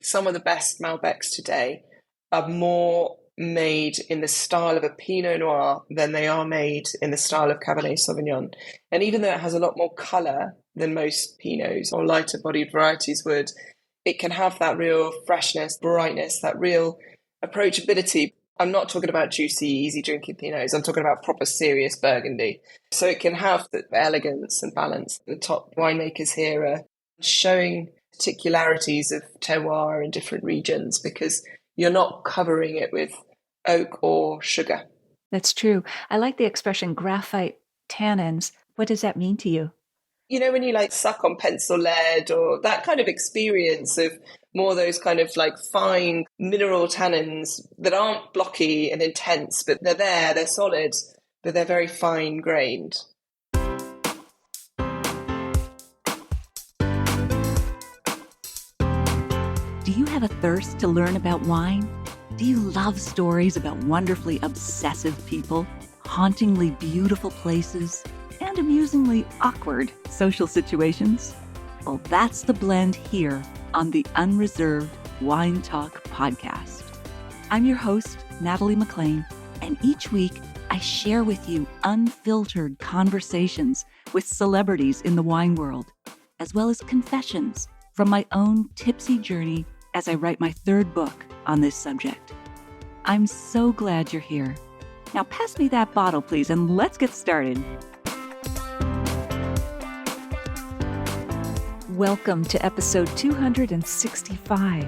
some of the best Malbecs today are more made in the style of a Pinot Noir than they are made in the style of Cabernet Sauvignon. And even though it has a lot more colour than most Pinots or lighter bodied varieties would, it can have that real freshness, brightness, that real approachability. I'm not talking about juicy, easy drinking Pinots. I'm talking about proper serious Burgundy. So it can have the elegance and balance. The top winemakers here are showing particularities of terroir in different regions because you're not covering it with oak or sugar. That's true. I like the expression graphite tannins. What does that mean to you? You know, when you like suck on pencil lead or that kind of experience of more those kind of like fine mineral tannins that aren't blocky and intense, but they're there, they're solid, but they're very fine grained. Do you have a thirst to learn about wine? Do you love stories about wonderfully obsessive people, hauntingly beautiful places, and amusingly awkward social situations? Well, that's the blend here on the Unreserved Wine Talk podcast. I'm your host, Natalie McLean, and each week I share with you unfiltered conversations with celebrities in the wine world, as well as confessions from my own tipsy journey as I write my third book on this subject. I'm so glad you're here. Now pass me that bottle, please, and let's get started. Welcome to episode 265.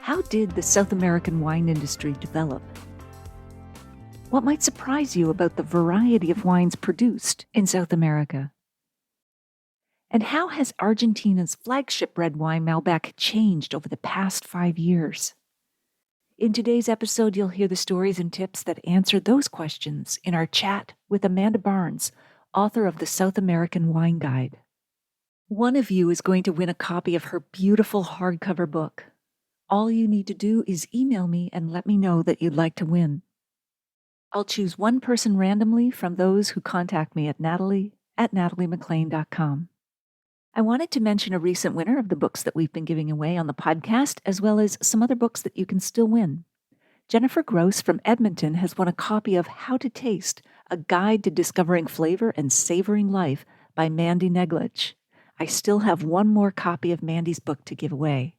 How did the South American wine industry develop? What might surprise you about the variety of wines produced in South America? And how has Argentina's flagship red wine Malbec changed over the past 5 years? In today's episode, you'll hear the stories and tips that answer those questions in our chat with Amanda Barnes, author of the South American Wine Guide. One of you is going to win a copy of her beautiful hardcover book. All you need to do is email me and let me know that you'd like to win. I'll choose one person randomly from those who contact me at natalie@nataliemclean.com. I wanted to mention a recent winner of the books that we've been giving away on the podcast, as well as some other books that you can still win. Jennifer Gross from Edmonton has won a copy of How to Taste, a guide to discovering flavor and savoring life by Mandy Neglich. I still have one more copy of Mandy's book to give away.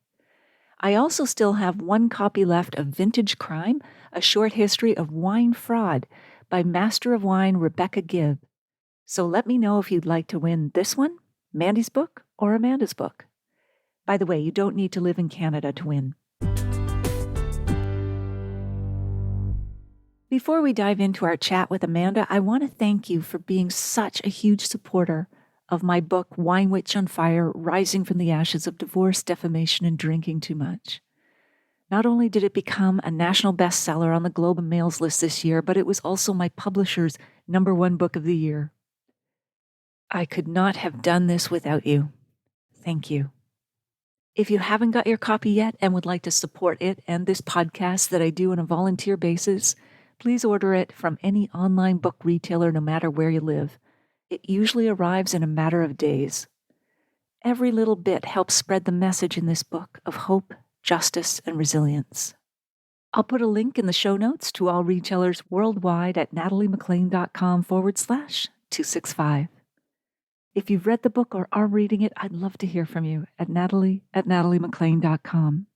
I also still have one copy left of Vintage Crime, a short history of wine fraud by Master of Wine Rebecca Gibb. So let me know if you'd like to win this one, Mandy's book, or Amanda's book. By the way, you don't need to live in Canada to win. Before we dive into our chat with Amanda, I want to thank you for being such a huge supporter of my book, Wine Witch on Fire, Rising from the Ashes of Divorce, Defamation, and Drinking Too Much. Not only did it become a national bestseller on the Globe and Mail's list this year, but it was also my publisher's #1 book of the year. I could not have done this without you. Thank you. If you haven't got your copy yet and would like to support it and this podcast that I do on a volunteer basis, please order it from any online book retailer no matter where you live. It usually arrives in a matter of days. Every little bit helps spread the message in this book of hope, justice, and resilience. I'll put a link in the show notes to all retailers worldwide at nataliemclean.com/265. If you've read the book or are reading it, I'd love to hear from you at natalie@nataliemclean.com.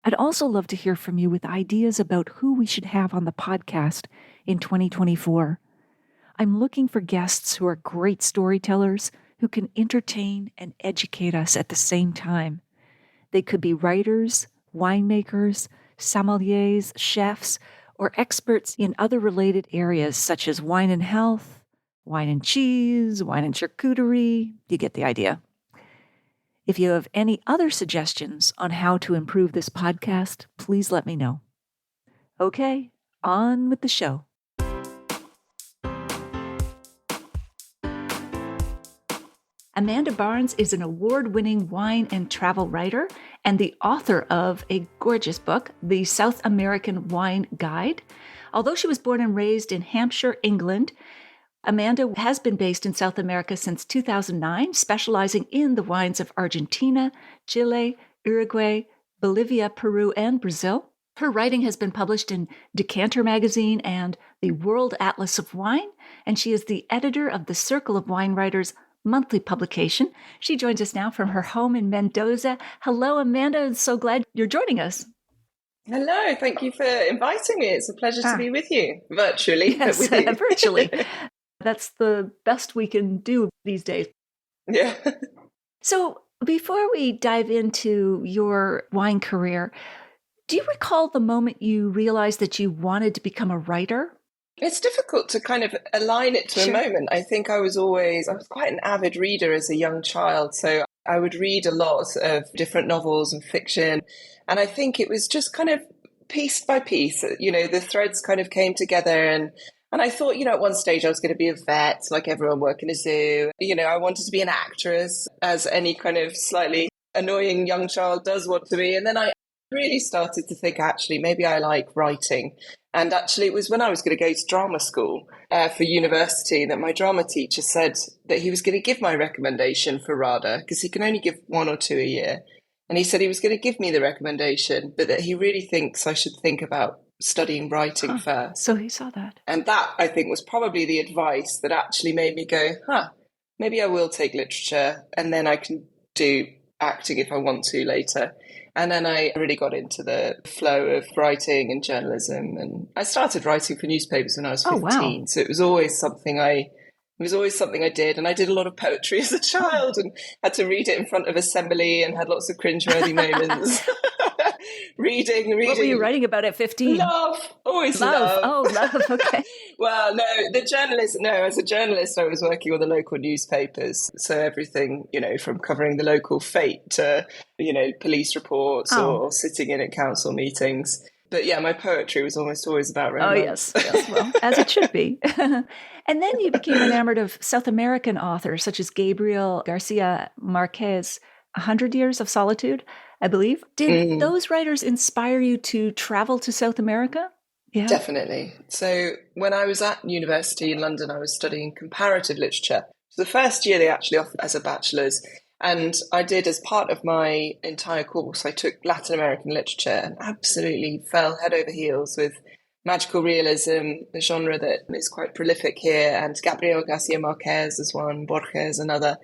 I'd also love to hear from you with ideas about who we should have on the podcast in 2024. I'm looking for guests who are great storytellers who can entertain and educate us at the same time. They could be writers, winemakers, sommeliers, chefs, or experts in other related areas such as wine and health, wine and cheese, wine and charcuterie. You get the idea. If you have any other suggestions on how to improve this podcast, please let me know. Okay, on with the show. Amanda Barnes is an award-winning wine and travel writer and the author of a gorgeous book, The South American Wine Guide. Although she was born and raised in Hampshire, England, Amanda has been based in South America since 2009, specializing in the wines of Argentina, Chile, Uruguay, Bolivia, Peru, and Brazil. Her writing has been published in Decanter Magazine and the World Atlas of Wine, and she is the editor of the Circle of Wine Writers monthly publication. She joins us now from her home in Mendoza. Hello, Amanda. So glad you're joining us. Hello, thank you for inviting me. It's a pleasure to be with you, virtually. Yes, but with you. Virtually. That's the best we can do these days. Yeah. So before we dive into your wine career, do you recall the moment you realized that you wanted to become a writer? It's difficult to kind of align it to a moment. I think I was quite an avid reader as a young child. So I would read a lot of different novels and fiction. And I think it was just kind of piece by piece, the threads kind of came together. And I thought, at one stage I was going to be a vet, like everyone working in a zoo. I wanted to be an actress, as any kind of slightly annoying young child does want to be. And then I really started to think, actually, maybe I like writing. And actually, it was when I was going to go to drama school for university that my drama teacher said that he was going to give my recommendation for RADA, because he can only give 1 or 2 a year. And he said he was going to give me the recommendation, but that he really thinks I should think about studying writing first. So he saw that. And that, I think, was probably the advice that actually made me go, maybe I will take literature and then I can do acting if I want to later. And then I really got into the flow of writing and journalism. And I started writing for newspapers when I was 15. Oh, wow. So it was always something I did. And I did a lot of poetry as a child and had to read it in front of assembly and had lots of cringeworthy moments. reading. What were you writing about at 15? Love. Always love. Oh, love. Okay. Well, no, as a journalist, I was working on the local newspapers. So everything, from covering the local fate to, police reports or sitting in at council meetings. But yeah, my poetry was almost always about romance. Oh, yes. Well, as it should be. And then you became enamored of South American authors such as Gabriel Garcia Marquez, 100 Years of Solitude, I believe. Did those writers inspire you to travel to South America? Yeah. Definitely. So when I was at university in London, I was studying comparative literature. So the first year they actually offered as a bachelor's. And I did, as part of my entire course, I took Latin American literature and absolutely fell head over heels with magical realism, the genre that is quite prolific here, and Gabriel Garcia Marquez is one, Borges another.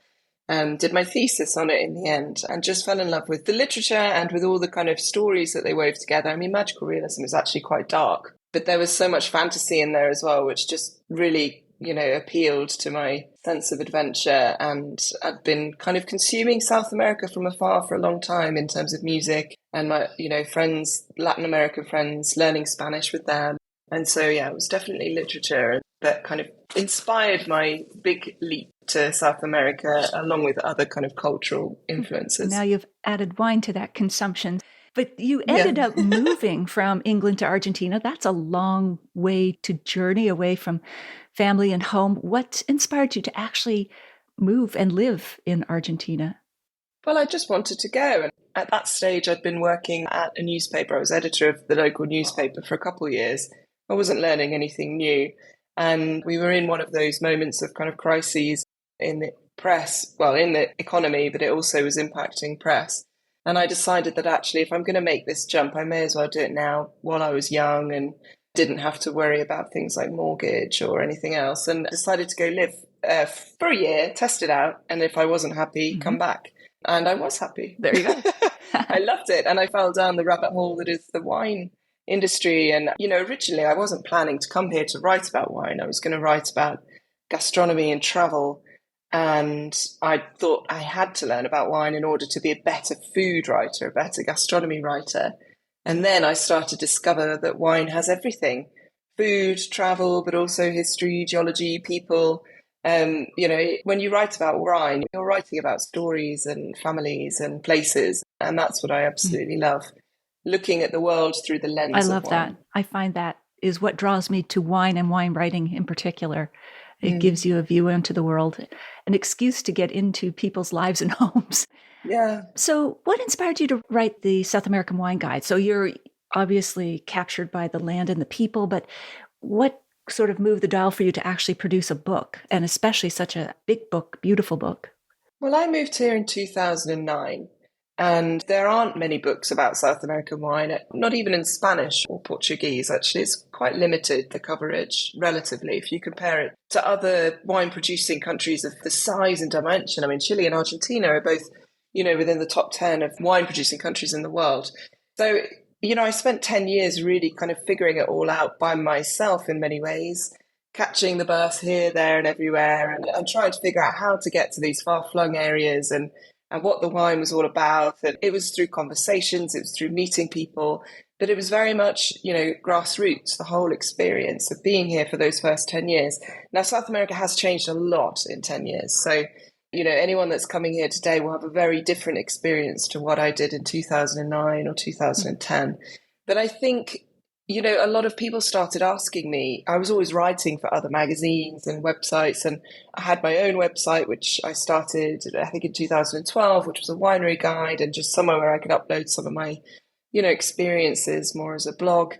Did my thesis on it in the end and just fell in love with the literature and with all the kind of stories that they wove together. I mean, magical realism is actually quite dark, but there was so much fantasy in there as well, which just really, appealed to my sense of adventure. And I've been kind of consuming South America from afar for a long time in terms of music and my, friends, Latin American friends, learning Spanish with them. And so, yeah, it was definitely literature that kind of inspired my big leap to South America, along with other kind of cultural influences. Now you've added wine to that consumption. But you ended up moving from England to Argentina. That's a long way to journey away from family and home. What inspired you to actually move and live in Argentina? Well, I just wanted to go. And at that stage, I'd been working at a newspaper. I was editor of the local newspaper for a couple of years. I wasn't learning anything new. And we were in one of those moments of kind of crises in the press, well, in the economy, but it also was impacting press. And I decided that actually, if I'm going to make this jump, I may as well do it now while I was young and didn't have to worry about things like mortgage or anything else. And decided to go live for a year, test it out. And if I wasn't happy, come back. And I was happy. There you go. I loved it. And I fell down the rabbit hole that is the wine industry. And, originally I wasn't planning to come here to write about wine. I was going to write about gastronomy and travel. And I thought I had to learn about wine in order to be a better food writer, a better gastronomy writer. And then I started to discover that wine has everything: food, travel, but also history, geology, people. When you write about wine, you're writing about stories and families and places. And that's what I absolutely love, looking at the world through the lens of wine. I love that. I find that is what draws me to wine and wine writing in particular. It gives you a view into the world, an excuse to get into people's lives and homes. Yeah. So what inspired you to write the South American Wine Guide? So you're obviously captured by the land and the people, but what sort of moved the dial for you to actually produce a book, and especially such a big book, beautiful book? Well, I moved here in 2009. And there aren't many books about South American wine, not even in Spanish or Portuguese, actually. It's quite limited, the coverage, relatively, if you compare it to other wine producing countries of the size and dimension. I mean, Chile and Argentina are both, within the top 10 of wine producing countries in the world. So, I spent 10 years really kind of figuring it all out by myself in many ways, catching the bus here, there, and everywhere, and trying to figure out how to get to these far-flung areas and what the wine was all about. And it was through conversations, it was through meeting people, but it was very much, grassroots, the whole experience of being here for those first 10 years. Now, South America has changed a lot in 10 years. So, anyone that's coming here today will have a very different experience to what I did in 2009 or 2010. But I think, a lot of people started asking me. I was always writing for other magazines and websites, and I had my own website, which I started, I think, in 2012, which was a winery guide and just somewhere where I could upload some of my, experiences more as a blog.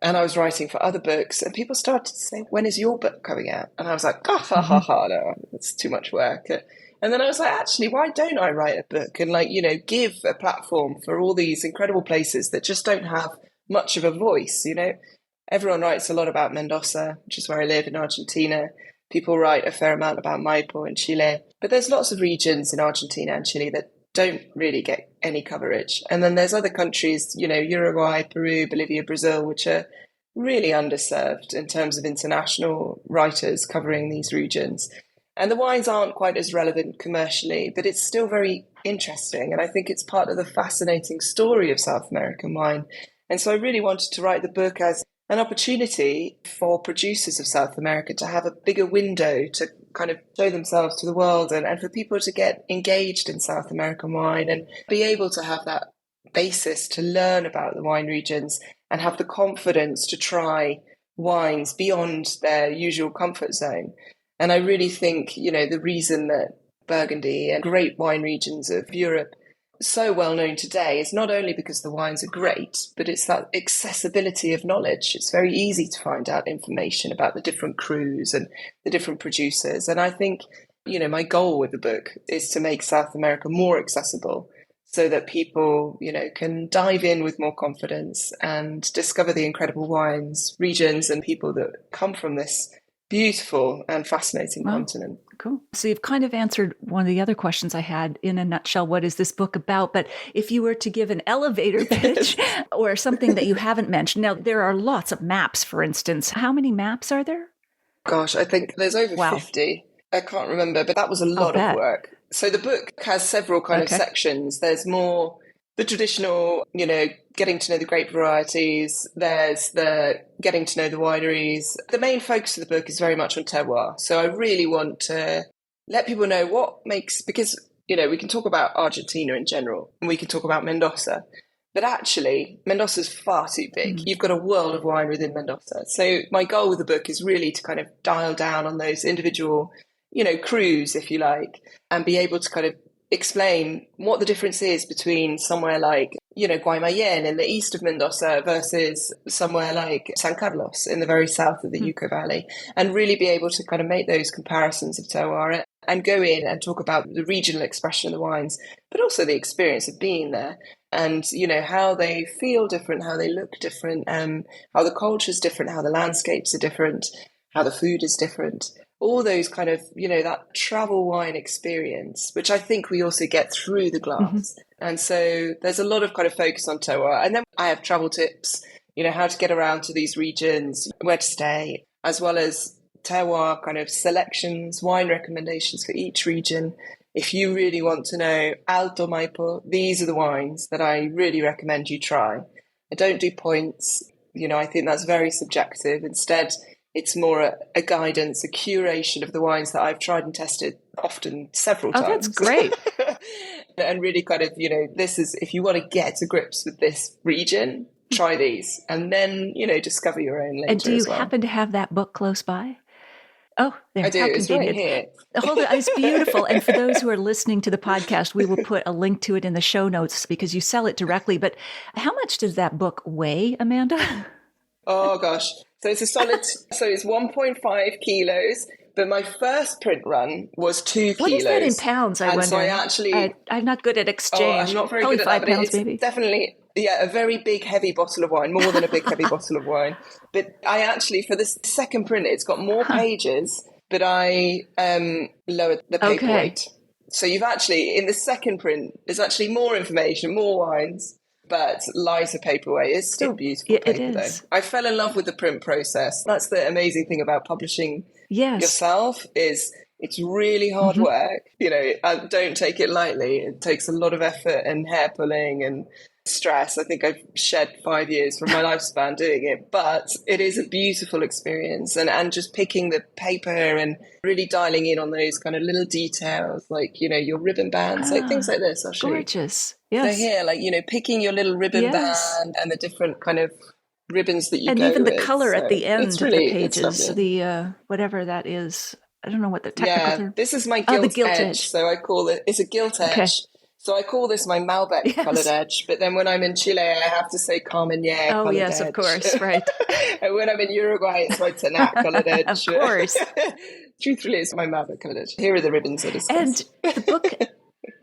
And I was writing for other books, and people started to say, when is your book coming out? And I was like, no, it's too much work. And then I was like, actually, why don't I write a book and give a platform for all these incredible places that just don't have much of a voice? Everyone writes a lot about Mendoza, which is where I live in Argentina. People write a fair amount about Maipo in Chile, but there's lots of regions in Argentina and Chile that don't really get any coverage. And then there's other countries, Uruguay, Peru, Bolivia, Brazil, which are really underserved in terms of international writers covering these regions. And the wines aren't quite as relevant commercially, but it's still very interesting. And I think it's part of the fascinating story of South American wine. And so I really wanted to write the book as an opportunity for producers of South America to have a bigger window to kind of show themselves to the world, and for people to get engaged in South American wine and be able to have that basis to learn about the wine regions and have the confidence to try wines beyond their usual comfort zone. And I really think, the reason that Burgundy and great wine regions of Europe so well known today is not only because the wines are great, but it's that accessibility of knowledge. It's very easy to find out information about the different crus and the different producers. And I think, my goal with the book is to make South America more accessible so that people, can dive in with more confidence and discover the incredible wines, regions, and people that come from this beautiful and fascinating continent. Cool. So you've kind of answered one of the other questions I had in a nutshell. What is this book about? But if you were to give an elevator pitch or something that you haven't mentioned, now there are lots of maps, for instance. How many maps are there? Gosh, I think there's over 50. I can't remember, but that was a lot of work. So the book has several kind of sections. There's more the traditional, getting to know the grape varieties. There's the getting to know the wineries. The main focus of the book is very much on terroir. So I really want to let people know what makes, because, we can talk about Argentina in general, and we can talk about Mendoza, but actually Mendoza's far too big. You've got a world of wine within Mendoza. So my goal with the book is really to kind of dial down on those individual, crus, if you like, and be able to kind of explain what the difference is between somewhere like, Guaymallén in the east of Mendoza versus somewhere like San Carlos in the very south of the Uco Valley, and really be able to kind of make those comparisons of terroir and go in and talk about the regional expression of the wines, but also the experience of being there and, how they feel different, how they look different, how the culture's different, how the landscapes are different, how the food is different. All those kind of, that travel wine experience, which I think we also get through the glass. And so there's a lot of kind of focus on terroir. And then I have travel tips, how to get around to these regions, where to stay, as well as terroir kind of selections, wine recommendations for each region. If you really want to know Alto Maipo, these are the wines that I really recommend you try. I don't do points. I think that's very subjective. Instead, it's more a guidance, a curation of the wines that I've tried and tested often several times. Oh, that's great. And really kind of, this is, if you want to get to grips with this region, try these. And then, discover your own later. And do you as well. happen to have that book close by? Oh, there. I do. How It's convenient. right here. Hold it. It's beautiful. And for those who are listening to the podcast, we will put a link to it in the show notes because you sell it directly. But how much does that book weigh, Amanda? Oh, gosh. So it's a solid, so it's 1.5 kilos, But my first print run was 2 kilos. What is that in pounds, I wonder? So I actually... I'm not good at exchange. I'm not very Probably good at 5 that, but pounds, it's maybe. definitely, a very big, heavy bottle of wine, more than a big, heavy bottle of wine. But I actually, for this second print, it's got more pages, but I lowered the paperweight. So you've actually, in the second print, there's actually more information, more wines, but lighter paperweight. It's still beautiful paper, though. I fell in love with the print process. That's the amazing thing about publishing yourself, is it's really hard work. Don't take it lightly. It takes a lot of effort and hair pulling and stress. I think I've shed 5 years from my lifespan doing it, but it is a beautiful experience. And just picking the paper and really dialing in on those kind of little details, like, your ribbon bands, like things like this. I'll show gorgeous. you. Yes. So here, like, picking your little ribbon band and the different kind of ribbons that you and go even the with. color at the end of the pages, the whatever that is. I don't know what the technical term. This is my gilt edge. So I call it's a gilt edge. So I call this my Malbec coloured edge. But then when I'm in Chile, I have to say Carmener coloured edge. Oh, yes, of course, right. And when I'm in Uruguay, it's my Tannat coloured edge. Of course. Truthfully, it's my Malbec coloured edge. Here are the ribbons I discussed. And the book,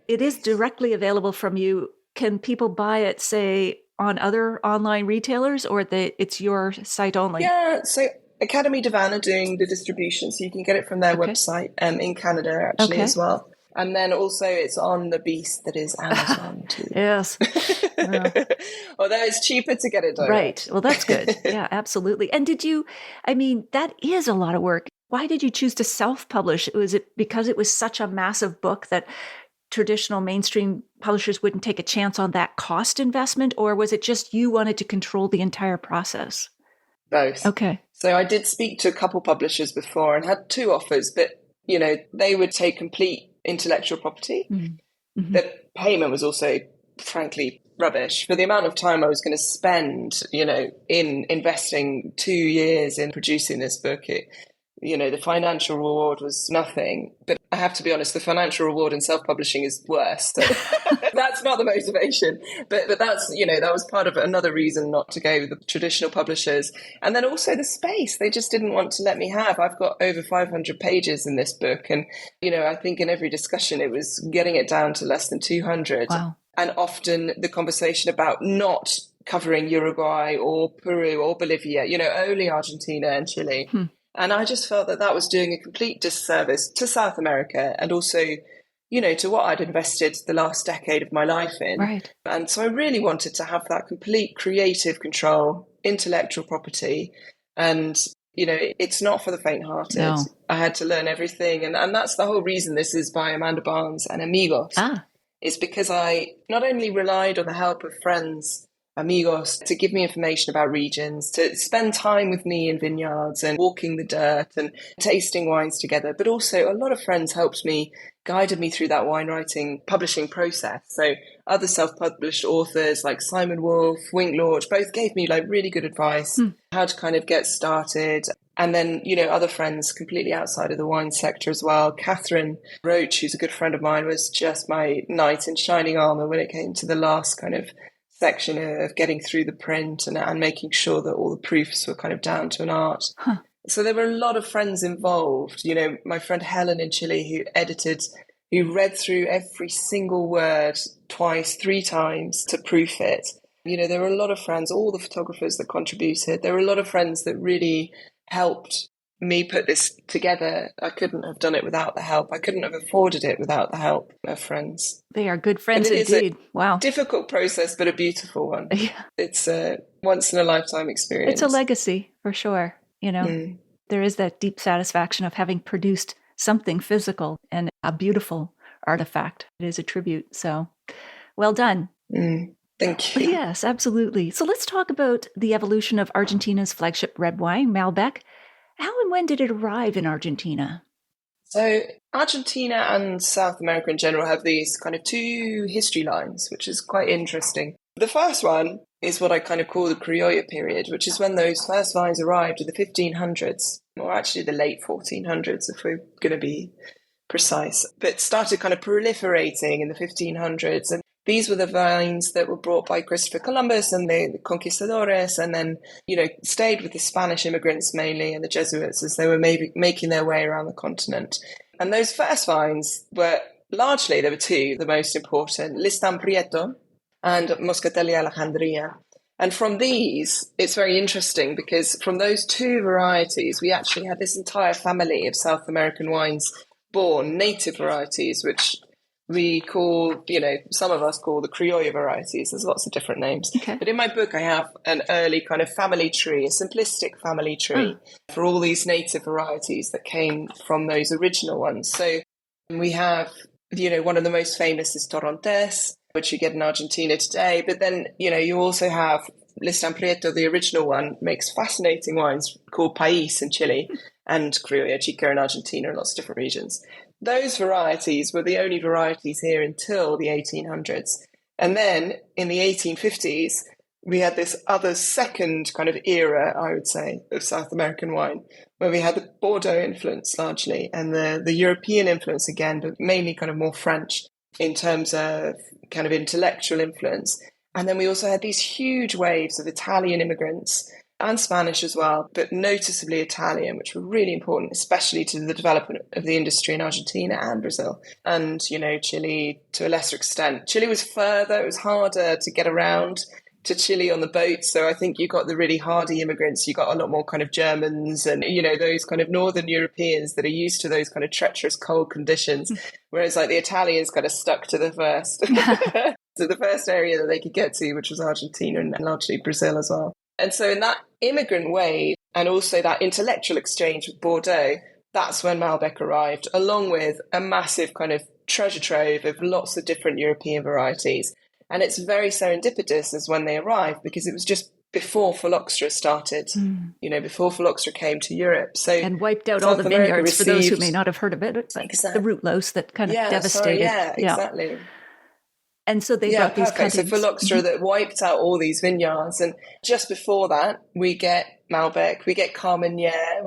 it is directly available from you. Can people buy it, say, on other online retailers, or it's your site only? Yeah, so Academy de Vin are doing the distribution, so you can get it from their website in Canada, actually, as well. And then also it's on the beast that is Amazon too. Yes. Although it's cheaper to get it direct. Right. Well, that's good. Yeah, absolutely. And that is a lot of work. Why did you choose to self-publish? Was it because it was such a massive book that traditional mainstream publishers wouldn't take a chance on that cost investment? Or was it just you wanted to control the entire process? Both. Okay. So I did speak to a couple publishers before and had 2 offers, but, they would take complete intellectual property. Mm-hmm. The payment was also, frankly, rubbish. For the amount of time I was going to spend, in investing 2 years in producing this book, the financial reward was nothing. But I have to be honest, the financial reward in self-publishing is worse. So that's not the motivation. But that's, that was part of another reason not to go with the traditional publishers. And then also the space. They just didn't want to let me have. I've got over 500 pages in this book. And, I think in every discussion, it was getting it down to less than 200. Wow. And often the conversation about not covering Uruguay or Peru or Bolivia, only Argentina and Chile. And I just felt that was doing a complete disservice to South America and also, to what I'd invested the last decade of my life in. Right. And so I really wanted to have that complete creative control, intellectual property. And, it's not for the faint-hearted. No. I had to learn everything. And that's the whole reason this is by Amanda Barnes and Amigos. It's because I not only relied on the help of friends, amigos, to give me information about regions, to spend time with me in vineyards and walking the dirt and tasting wines together. But also a lot of friends helped me, guided me through that wine writing, publishing process. So other self-published authors like Simon Wolf, Wink Lorch, both gave me really good advice, how to kind of get started. And then, other friends completely outside of the wine sector as well. Catherine Roach, who's a good friend of mine, was just my knight in shining armor when it came to the last kind of section of getting through the print and making sure that all the proofs were kind of down to an art. So there were a lot of friends involved. My friend Helen in Chile, who read through every single word twice, 3 times to proof it. There were a lot of friends, all the photographers that contributed. There were a lot of friends that really helped me put this together. I couldn't have done it without the help. I couldn't have afforded it without the help of friends. They are good friends indeed. Wow. Difficult process, but a beautiful one. Yeah. It's a once in a lifetime experience. It's a legacy for sure. There is that deep satisfaction of having produced something physical and a beautiful artifact. It is a tribute. So well done. Thank you. Yes, absolutely. So let's talk about the evolution of Argentina's flagship red wine, Malbec. How and when did it arrive in Argentina? So Argentina and South America in general have these kind of 2 history lines, which is quite interesting. The first one is what I kind of call the Criolla period, which is when those first vines arrived in the 1500s, or actually the late 1400s, if we're going to be precise, but started kind of proliferating in the 1500s. And these were the vines that were brought by Christopher Columbus and the conquistadores, and then, stayed with the Spanish immigrants mainly and the Jesuits as they were making their way around the continent. And those first vines were largely, there were two, the most important, Listan Prieto and Moscatelli Alejandría. And from these, it's very interesting because from those two varieties, we actually had this entire family of South American wines born, native varieties, which we call, some of us call the Criollo varieties. There's lots of different names. Okay. But in my book, I have an early kind of family tree, a simplistic family tree for all these native varieties that came from those original ones. So we have, one of the most famous is Torrontés, which you get in Argentina today. But then, you also have Listan Prieto, the original one, makes fascinating wines called País in Chile and Criollo Chica in Argentina and lots of different regions. Those varieties were the only varieties here until the 1800s. And then in the 1850s, we had this other second kind of era, I would say, of South American wine, where we had the Bordeaux influence largely and the European influence again, but mainly kind of more French in terms of kind of intellectual influence. And then we also had these huge waves of Italian immigrants and Spanish as well, but noticeably Italian, which were really important, especially to the development of the industry in Argentina and Brazil. And, Chile to a lesser extent. Chile was further, it was harder to get around to Chile on the boat. So I think you got the really hardy immigrants, you got a lot more kind of Germans and, those kind of Northern Europeans that are used to those kind of treacherous cold conditions. Whereas like the Italians kind of stuck to the first, to the first area that they could get to, which was Argentina and largely Brazil as well. And so in that immigrant wave and also that intellectual exchange with Bordeaux, that's when Malbec arrived, along with a massive kind of treasure trove of lots of different European varieties. And it's very serendipitous as when they arrived because it was just before phylloxera started, before phylloxera came to Europe. So and wiped out South all the America vineyards, for those who may not have heard of it. It's like exactly. the root louse that kind of devastated. Exactly. And so they brought these cuttings. So phylloxera that wiped out all these vineyards. And just before that, we get Malbec, we get Carmenere,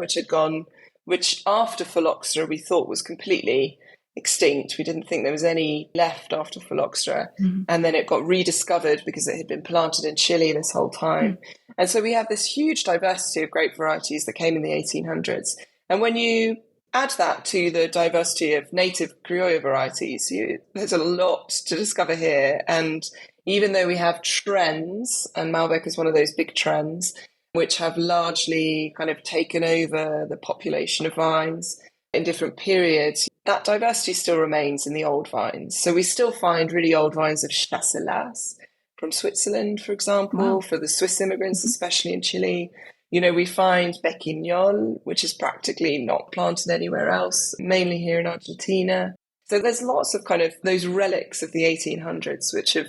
which after phylloxera we thought was completely extinct. We didn't think there was any left after phylloxera. And then it got rediscovered because it had been planted in Chile this whole time. And so we have this huge diversity of grape varieties that came in the 1800s. And when you add that to the diversity of native Criollo varieties, there's a lot to discover here. And even though we have trends, and Malbec is one of those big trends, which have largely kind of taken over the population of vines in different periods, that diversity still remains in the old vines. So we still find really old vines of Chasselas from Switzerland, for example, for the Swiss immigrants, especially in Chile. We find Bequignol, which is practically not planted anywhere else, mainly here in Argentina. So there's lots of kind of those relics of the 1800s, which have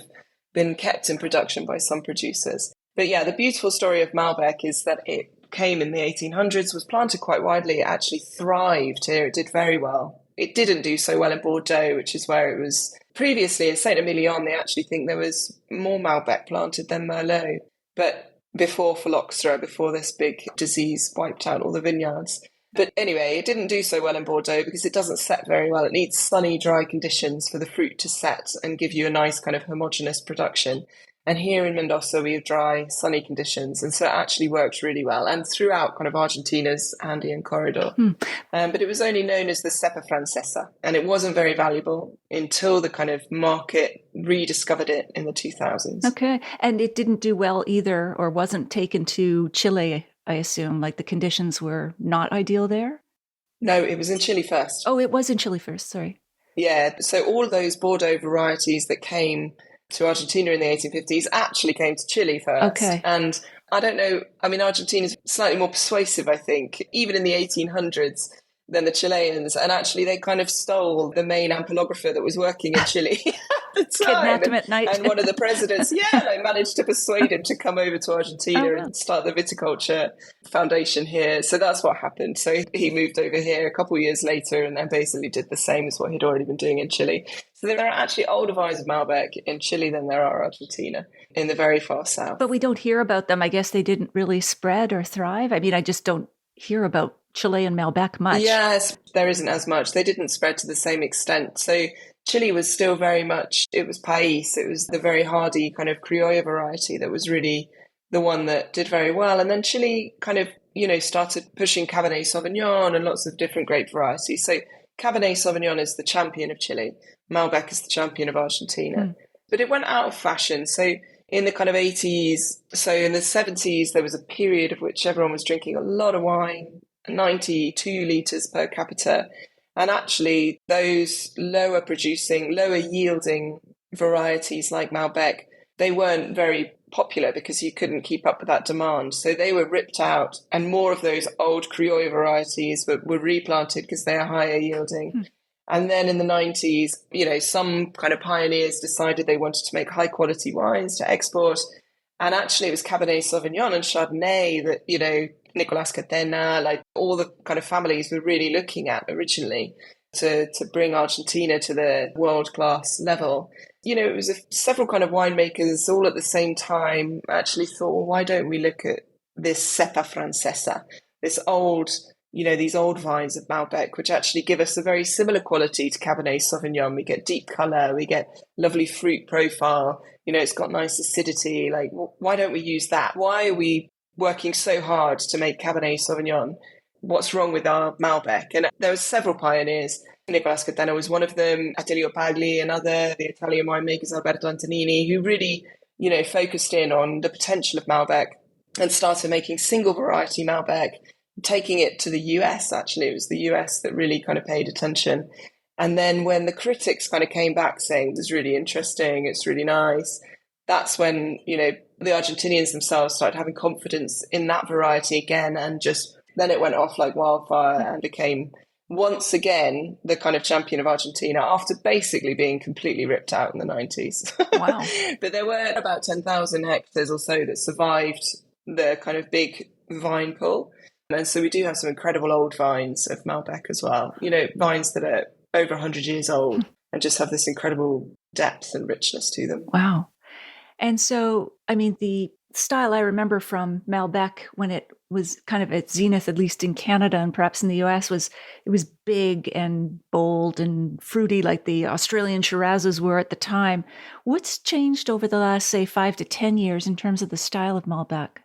been kept in production by some producers. But yeah, the beautiful story of Malbec is that it came in the 1800s, was planted quite widely. It actually thrived here. It did very well. It didn't do so well in Bordeaux, which is where it was previously. In Saint-Emilion, they actually think there was more Malbec planted than Merlot. But before phylloxera, before this big disease wiped out all the vineyards. But anyway, it didn't do so well in Bordeaux because it doesn't set very well. It needs sunny, dry conditions for the fruit to set and give you a nice kind of homogeneous production. And here in Mendoza, we have dry, sunny conditions. And so it actually works really well. And throughout kind of Argentina's Andean corridor. But it was only known as the Cepa Francesa. And it wasn't very valuable until the kind of market rediscovered it in the 2000s. Okay. And it didn't do well either, or wasn't taken to Chile, I assume. Like the conditions were not ideal there? No, it was in Chile first. Oh, it was in Chile first. Sorry. Yeah. So all of those Bordeaux varieties that came to Argentina in the 1850s actually came to Chile first. Okay. And I don't know, Argentina's slightly more persuasive, I think, even in the 1800s than the Chileans. And actually they kind of stole the main ampelographer that was working in Chile at the time. Kidnapped him at night. And one of the presidents, they managed to persuade him to come over to Argentina and start the viticulture foundation here. So that's what happened. So he moved over here a couple of years later and then basically did the same as what he'd already been doing in Chile. So there are actually older vines of Malbec in Chile than there are Argentina in the very far south. But we don't hear about them. I guess they didn't really spread or thrive. I just don't hear about Chilean Malbec much. Yes, there isn't as much. They didn't spread to the same extent. So Chile was still very much, it was País, it was the very hardy kind of Criollo variety that was really the one that did very well. And then Chile kind of, started pushing Cabernet Sauvignon and lots of different grape varieties. So Cabernet Sauvignon is the champion of Chile. Malbec is the champion of Argentina. But it went out of fashion. So in the kind of 80s, so in the 70s, there was a period of which everyone was drinking a lot of wine, 92 litres per capita. And actually, those lower producing, lower yielding varieties like Malbec, they weren't very popular because you couldn't keep up with that demand. So they were ripped out, and more of those old Criollo varieties were replanted because they are higher yielding. And then in the 90s, some kind of pioneers decided they wanted to make high quality wines to export. And actually it was Cabernet Sauvignon and Chardonnay that, Nicolas Catena, like all the kind of families were really looking at originally to bring Argentina to the world-class level. It was several kind of winemakers all at the same time actually thought, well, why don't we look at this cepa francesa, this old, these old vines of Malbec, which actually give us a very similar quality to Cabernet Sauvignon. We get deep color, we get lovely fruit profile, it's got nice acidity. Like, why don't we use that? Why are we working so hard to make Cabernet Sauvignon? What's wrong with our Malbec? And there were several pioneers. Nicolas Catena was one of them, Attilio Pagli, another, the Italian winemakers, Alberto Antonini, who really, focused in on the potential of Malbec and started making single variety Malbec, taking it to the US, actually. It was the US that really kind of paid attention. And then when the critics kind of came back saying it was really interesting, it's really nice, that's when, the Argentinians themselves started having confidence in that variety again, and just then it went off like wildfire and became once again the kind of champion of Argentina after basically being completely ripped out in the 90s. Wow. But there were about 10,000 hectares or so that survived the kind of big vine pull. And so we do have some incredible old vines of Malbec as well, vines that are over 100 years old and just have this incredible depth and richness to them. Wow. And so, the style I remember from Malbec when it was kind of at zenith, at least in Canada and perhaps in the US, it was big and bold and fruity like the Australian Shirazes were at the time. What's changed over the last, say, 5 to 10 years in terms of the style of Malbec?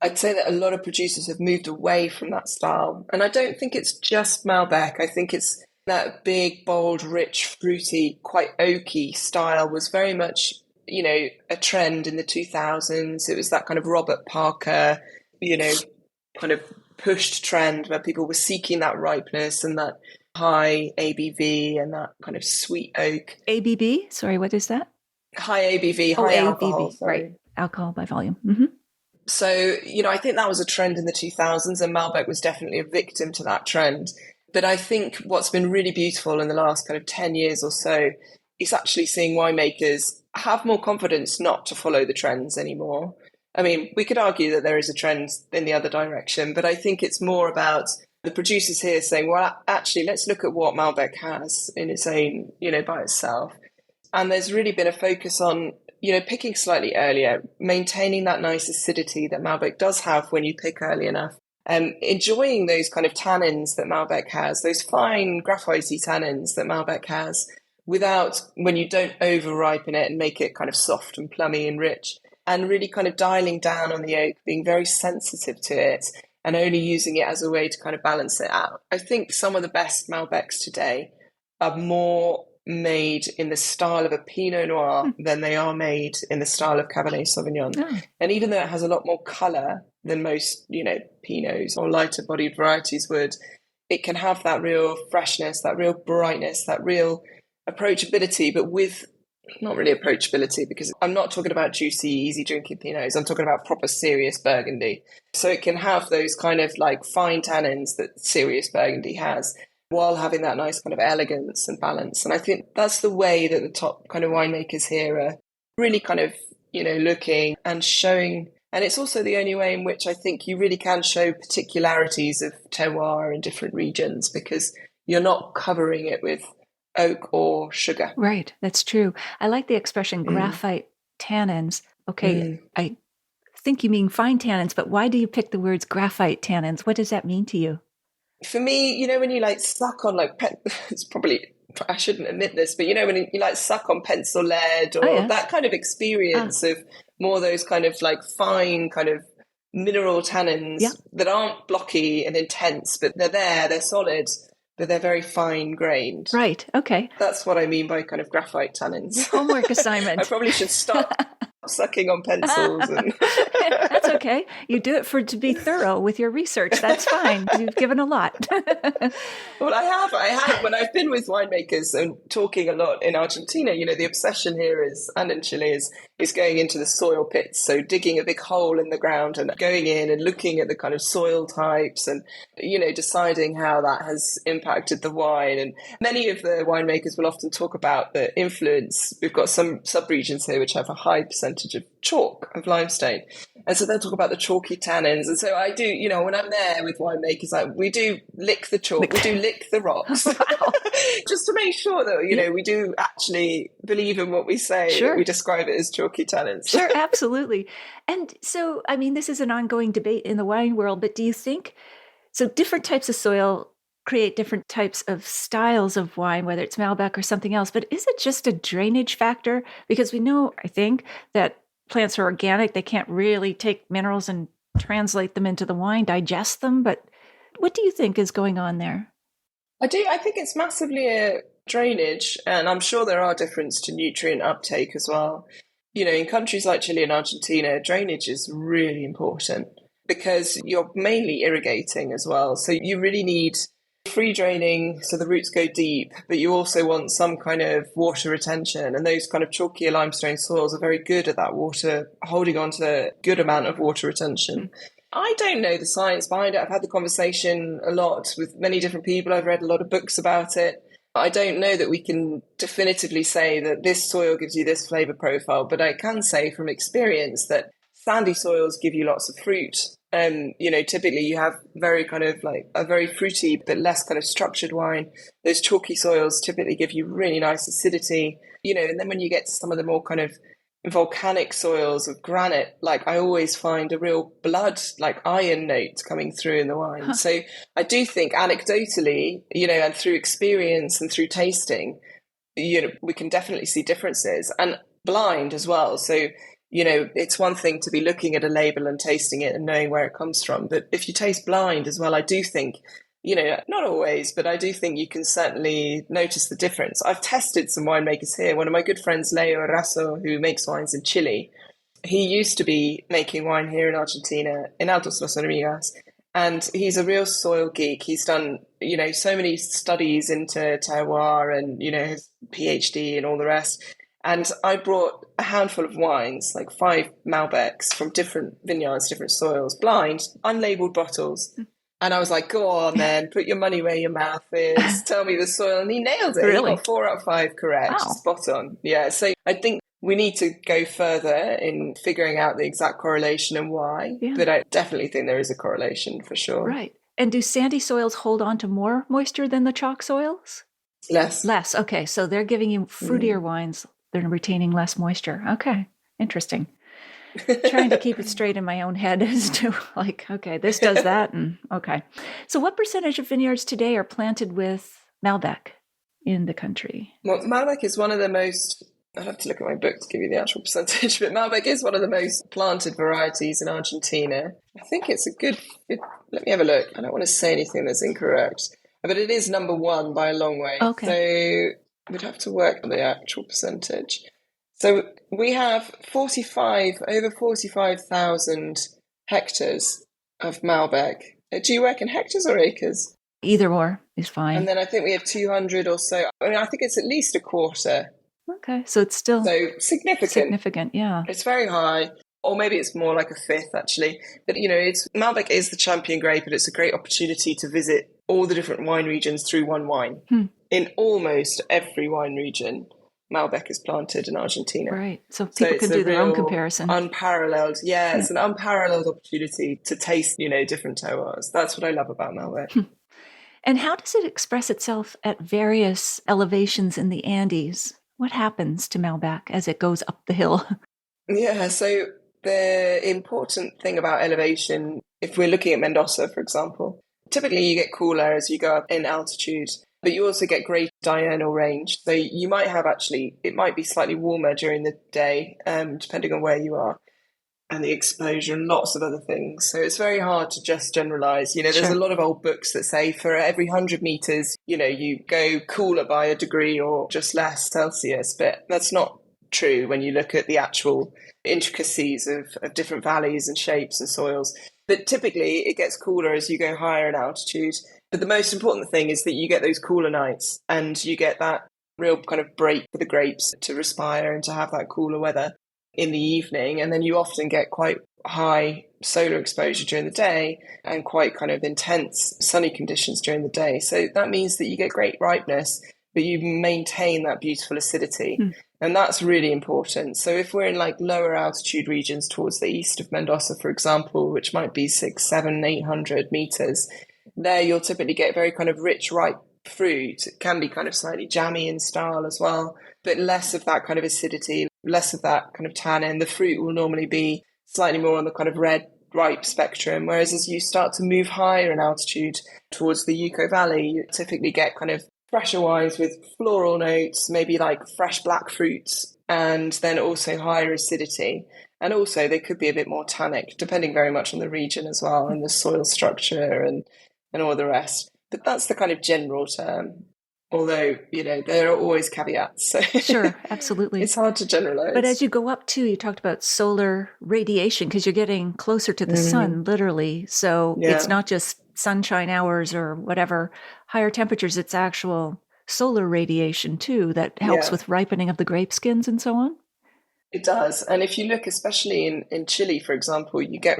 I'd say that a lot of producers have moved away from that style. And I don't think it's just Malbec. I think it's that big, bold, rich, fruity, quite oaky style was very much a trend in the 2000s. It was that kind of Robert Parker, kind of pushed trend where people were seeking that ripeness and that high ABV and that kind of sweet oak. ABV? Sorry, what is that? High ABV, high alcohol. ABV, right. Alcohol by volume. Mm-hmm. So, I think that was a trend in the 2000s, and Malbec was definitely a victim to that trend. But I think what's been really beautiful in the last kind of 10 years or so is actually seeing winemakers have more confidence not to follow the trends anymore. We could argue that there is a trend in the other direction, but I think it's more about the producers here saying, well, actually, let's look at what Malbec has in its own, by itself. And there's really been a focus on, picking slightly earlier, maintaining that nice acidity that Malbec does have when you pick early enough, and enjoying those kind of tannins that Malbec has, those fine graphite-y tannins that Malbec has, without, when you don't over ripen it and make it kind of soft and plummy and rich, and really kind of dialing down on the oak, being very sensitive to it and only using it as a way to kind of balance it out. I think some of the best Malbecs today are more made in the style of a Pinot Noir than they are made in the style of Cabernet Sauvignon. Oh. And even though it has a lot more colour than most, Pinots or lighter bodied varieties would, it can have that real freshness, that real brightness, that real approachability, but with not really approachability, because I'm not talking about juicy, easy drinking Pinots. I'm talking about proper serious Burgundy. So it can have those kind of like fine tannins that serious Burgundy has, while having that nice kind of elegance and balance. And I think that's the way that the top kind of winemakers here are really kind of, looking and showing. And it's also the only way in which I think you really can show particularities of terroir in different regions, because you're not covering it with oak or sugar. Right, that's true. I like the expression graphite tannins. Okay, I think you mean fine tannins, but why do you pick the words graphite tannins? What does that mean to you? For me, when you like suck on it's probably I shouldn't admit this, but when you like suck on pencil lead or yes. that kind of experience of more those kind of like fine kind of mineral tannins that aren't blocky and intense, but they're solid, but they're very fine grained. Right. Okay. That's what I mean by kind of graphite tannins. Homework assignment. I probably should stop sucking on pencils. That's okay. You do it to be thorough with your research. That's fine. You've given a lot. Well, I have. When I've been with winemakers and talking a lot in Argentina, the obsession here and in Chile is going into the soil pits. So digging a big hole in the ground and going in and looking at the kind of soil types and, deciding how that has impacted the wine. And many of the winemakers will often talk about the influence. We've got some subregions here which have a high percentage of chalk, of limestone. And so they'll talk about the chalky tannins. And so I do, when I'm there with winemakers, we do lick the chalk, we do lick the rocks, just to make sure that, we do actually believe in what we say. Sure. That we describe it as chalky tannins. Sure, absolutely. And so, this is an ongoing debate in the wine world, but do you think, so different types of soil create different types of styles of wine, whether it's Malbec or something else, but is it just a drainage factor? Because we know, I think, that plants are organic. They can't really take minerals and translate them into the wine, digest them. But what do you think is going on there? I think it's massively a drainage, and I'm sure there are differences to nutrient uptake as well. In countries like Chile and Argentina, drainage is really important because you're mainly irrigating as well. So you really need free draining, so the roots go deep, but you also want some kind of water retention. And those kind of chalkier limestone soils are very good at that water, holding on to a good amount of water retention. I don't know the science behind it. I've had the conversation a lot with many different people. I've read a lot of books about it. I don't know that we can definitively say that this soil gives you this flavor profile, but I can say from experience that sandy soils give you lots of fruit. Typically you have very kind of like a very fruity but less kind of structured wine. Those chalky soils typically give you really nice acidity, and then when you get to some of the more kind of volcanic soils of granite, like I always find a real blood, like iron note coming through in the wine. So I do think anecdotally, and through experience and through tasting, we can definitely see differences, and blind as well. So it's one thing to be looking at a label and tasting it and knowing where it comes from. But if you taste blind as well, I do think, not always, but I do think you can certainly notice the difference. I've tested some winemakers here. One of my good friends, Leo Raso, who makes wines in Chile, he used to be making wine here in Argentina, in Altos Los Hormigas. And he's a real soil geek. He's done, so many studies into terroir and, his PhD and all the rest. And I brought a handful of wines, like 5 Malbecs from different vineyards, different soils, blind, unlabeled bottles. And I was like, go on then, put your money where your mouth is, tell me the soil. And he nailed it. Really? He got 4 out of 5 correct, Wow. Spot on. Yeah, so I think we need to go further in figuring out the exact correlation and why. Yeah. But I definitely think there is a correlation for sure. Right. And do sandy soils hold on to more moisture than the chalk soils? Less. Okay, so they're giving you fruitier wines. They're retaining less moisture. Okay, interesting. Trying to keep it straight in my own head as to like, okay, this does that. And okay. So what percentage of vineyards today are planted with Malbec in the country? Well, Malbec is one of the most, I'd have to look at my book to give you the actual percentage, but Malbec is one of the most planted varieties in Argentina. I think it's let me have a look. I don't want to say anything that's incorrect, but it is number 1 by a long way. Okay. So we'd have to work on the actual percentage. So we have over 45,000 hectares of Malbec. Do you work in hectares or acres? Either or is fine. And then I think we have 200 or so. I think it's at least a quarter. Okay, so it's still significant. Significant, yeah. It's very high. Or maybe it's more like a fifth, actually. But, Malbec is the champion grape, and it's a great opportunity to visit all the different wine regions through one wine. In almost every wine region, Malbec is planted in Argentina. Right. So people can do their own comparison. Unparalleled. Yeah, it's an unparalleled opportunity to taste, different terroirs. That's what I love about Malbec. And how does it express itself at various elevations in the Andes? What happens to Malbec as it goes up the hill? Yeah, so the important thing about elevation, if we're looking at Mendoza, for example, typically you get cooler as you go up in altitude. But you also get great diurnal range. So you might have it might be slightly warmer during the day, depending on where you are, and the exposure and lots of other things. So it's very hard to just generalize. There's Sure. a lot of old books that say for every 100 meters, you go cooler by a degree or just less Celsius. But that's not true when you look at the actual intricacies of different valleys and shapes and soils. But typically it gets cooler as you go higher in altitude. But the most important thing is that you get those cooler nights and you get that real kind of break for the grapes to respire and to have that cooler weather in the evening. And then you often get quite high solar exposure during the day and quite kind of intense sunny conditions during the day. So that means that you get great ripeness, but you maintain that beautiful acidity. And that's really important. So if we're in like lower altitude regions towards the east of Mendoza, for example, which might be 600, 700, 800 meters, there you'll typically get very kind of rich, ripe fruit. It can be kind of slightly jammy in style as well, but less of that kind of acidity, less of that kind of tannin. The fruit will normally be slightly more on the kind of red, ripe spectrum, whereas as you start to move higher in altitude towards the Yuko Valley, you typically get kind of fresher wines with floral notes, maybe like fresh black fruits, and then also higher acidity. And also they could be a bit more tannic, depending very much on the region as well, and the soil structure and all the rest. But that's the kind of general term. Although, there are always caveats. So Sure, absolutely. It's hard to generalize. But as you go up too, you talked about solar radiation because you're getting closer to the sun, literally. So it's not just sunshine hours or whatever, higher temperatures, it's actual solar radiation too that helps with ripening of the grape skins and so on. It does. And if you look, especially in Chile, for example, you get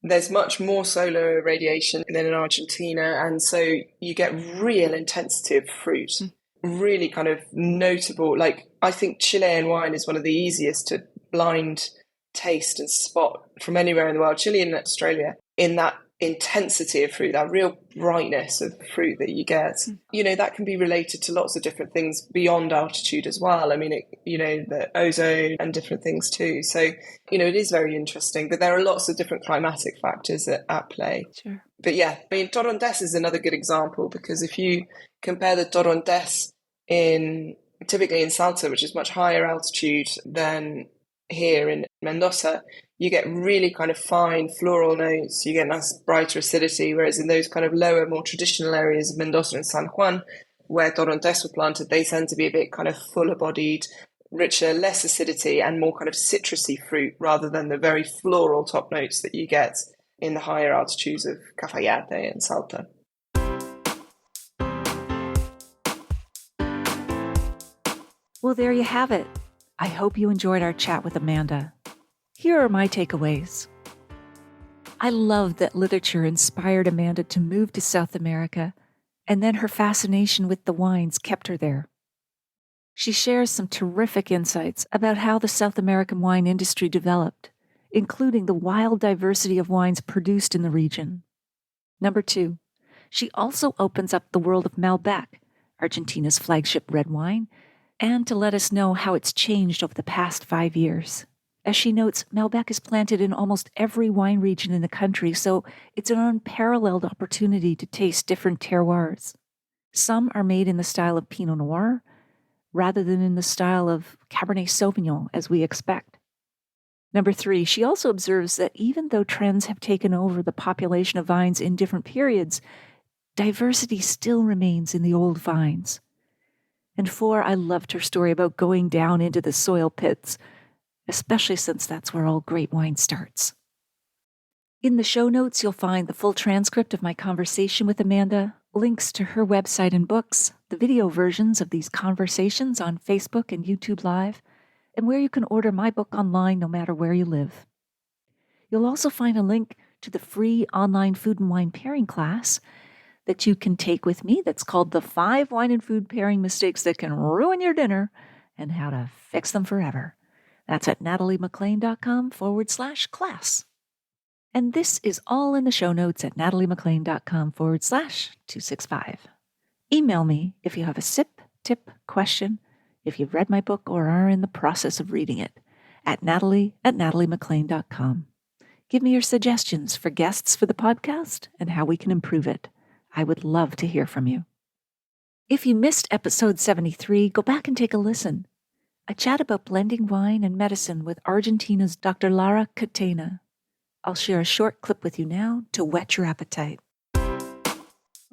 there's much more solar radiation than in Argentina. And so you get real intensity of fruit, really kind of notable. Like, I think Chilean wine is one of the easiest to blind taste and spot from anywhere in the world, Chile and Australia, in that intensity of fruit, that real brightness of fruit that you get. That can be related to lots of different things beyond altitude as well. I mean, the ozone and different things too. So, it is very interesting, but there are lots of different climatic factors at play. Sure. But yeah, I mean, Torondes is another good example because if you compare the Torondes typically in Salta, which is much higher altitude than here in Mendoza, you get really kind of fine floral notes, you get nice brighter acidity, whereas in those kind of lower, more traditional areas of Mendoza and San Juan, where Torondes were planted, they tend to be a bit kind of fuller bodied, richer, less acidity, and more kind of citrusy fruit rather than the very floral top notes that you get in the higher altitudes of Cafayate and Salta. Well, there you have it. I hope you enjoyed our chat with Amanda. Here are my takeaways. I love that literature inspired Amanda to move to South America, and then her fascination with the wines kept her there. She shares some terrific insights about how the South American wine industry developed, including the wild diversity of wines produced in the region. Number 2, she also opens up the world of Malbec, Argentina's flagship red wine, and to let us know how it's changed over the past 5 years. As she notes, Malbec is planted in almost every wine region in the country, so it's an unparalleled opportunity to taste different terroirs. Some are made in the style of Pinot Noir, rather than in the style of Cabernet Sauvignon, as we expect. Number 3, she also observes that even though trends have taken over the population of vines in different periods, diversity still remains in the old vines. And 4, I loved her story about going down into the soil pits, especially since that's where all great wine starts. In the show notes, you'll find the full transcript of my conversation with Amanda, links to her website and books, the video versions of these conversations on Facebook and YouTube Live, and where you can order my book online no matter where you live. You'll also find a link to the free online food and wine pairing class that you can take with me that's called The 5 Wine and Food Pairing Mistakes That Can Ruin Your Dinner and How to Fix Them Forever. That's at nataliemaclean.com/class. And this is all in the show notes at nataliemaclean.com/265. Email me if you have a sip, tip, question, if you've read my book or are in the process of reading it, at natalie@nataliemaclean.com. Give me your suggestions for guests for the podcast and how we can improve it. I would love to hear from you. If you missed episode 73, go back and take a listen. I chat about blending wine and medicine with Argentina's Dr. Lara Catena. I'll share a short clip with you now to whet your appetite.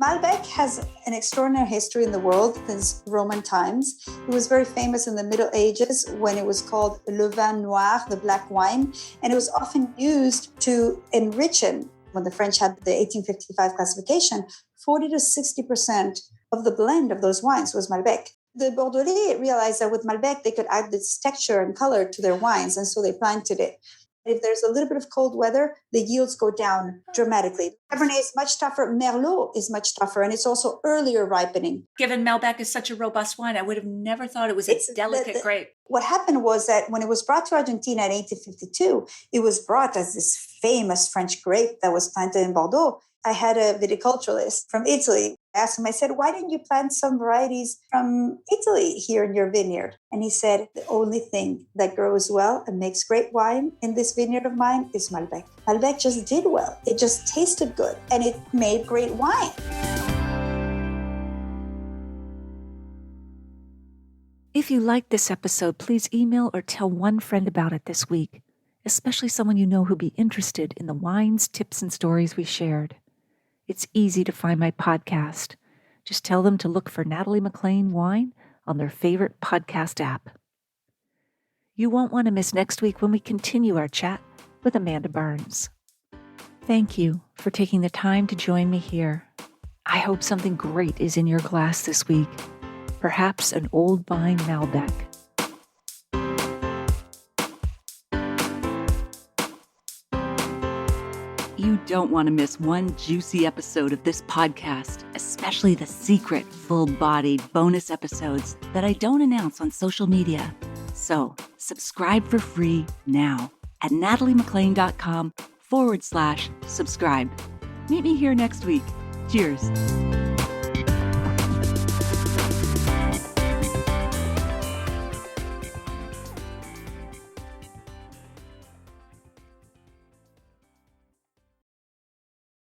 Malbec has an extraordinary history in the world since Roman times. It was very famous in the Middle Ages when it was called le vin noir, the black wine, and it was often used to enrich it. When the French had the 1855 classification, 40 to 60% of the blend of those wines was Malbec. The Bordelais realized that with Malbec, they could add this texture and color to their wines, and so they planted it. If there's a little bit of cold weather, the yields go down dramatically. Cabernet is much tougher. Merlot is much tougher, and it's also earlier ripening. Given Malbec is such a robust wine, I would have never thought it was a delicate grape. What happened was that when it was brought to Argentina in 1852, it was brought as this famous French grape that was planted in Bordeaux. I had a viticulturalist from Italy. I asked him, I said, why didn't you plant some varieties from Italy here in your vineyard? And he said, the only thing that grows well and makes great wine in this vineyard of mine is Malbec. Malbec just did well. It just tasted good and it made great wine. If you liked this episode, please email or tell one friend about it this week, especially someone you know who'd be interested in the wines, tips, and stories we shared. It's easy to find my podcast. Just tell them to look for Natalie McLean Wine on their favorite podcast app. You won't want to miss next week when we continue our chat with Amanda Barnes. Thank you for taking the time to join me here. I hope something great is in your glass this week. Perhaps an old vine Malbec. You don't want to miss one juicy episode of this podcast, especially the secret, full-bodied bonus episodes that I don't announce on social media. So, subscribe for free now at nataliemclean.com/subscribe. Meet me here next week. Cheers.